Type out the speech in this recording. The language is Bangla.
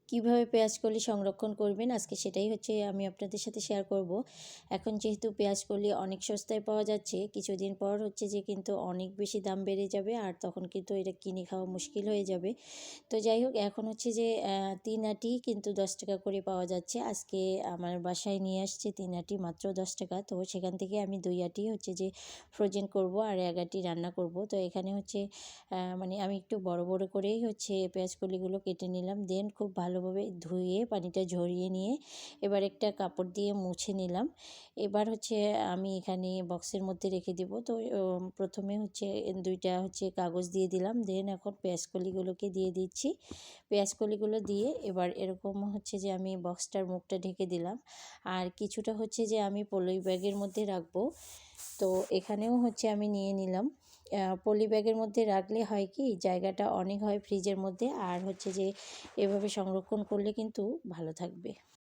কিভাবে পেঁয়াজকলি সংরক্ষণ করবেন আজকে সেটাই হচ্ছে আমি আপনাদের সাথে শেয়ার করব। এখন যেহেতু পেঁয়াজকলি অনেক সস্তায় পাওয়া যাচ্ছে, কিছুদিন পর হচ্ছে যে কিন্তু অনেক বেশি দাম বেড়ে যাবে, আর তখন কিন্তু এটা কিনে খাওয়া মুশকিল হয়ে যাবে। তো যাই হোক, এখন হচ্ছে যে 3 আটি কিন্তু 10 টাকা করে পাওয়া যাচ্ছে। আজকে আমার বাসায় নিয়ে আসছে 3 আটি মাত্র 10 টাকা। তো সেখান থেকে আমি 2 আটি হচ্ছে যে ফ্রোজেন করব আর 1 আটি রান্না করব। তো এখানে হচ্ছে মানে আমি একটু বড় বড় করেই হচ্ছে পেঁয়াজকলিগুলো কেটে নিলাম। দেন খুব ভালোভাবে ধুয়ে পানিটা ঝরিয়ে নিয়ে এবার একটা কাপড় দিয়ে মুছে নিলাম। এবার হচ্ছে আমি এখানে বক্সের মধ্যে রেখে দেব। তো প্রথমে হচ্ছে 2টা হচ্ছে কাগজ দিয়ে দিলাম। দেন এখন পেঁয়াজকলিগুলোকে দিয়ে দিচ্ছি। পেঁয়াজকলিগুলো দিয়ে এবার এরকম হচ্ছে যে আমি বক্সটার মুখটা ঢেকে দিলাম। আর কিছুটা হচ্ছে যে আমি পলি ব্যাগের মধ্যে রাখবো। তো এখানেও হচ্ছে আমি নিয়ে নিলাম। পলি ব্যাগের মধ্যে রাখলে হয় কি, জায়গাটা অনেক হয় ফ্রিজের মধ্যে, আর হচ্ছে যে এভাবে সংরক্ষণ করলে কিন্তু ভালো থাকবে।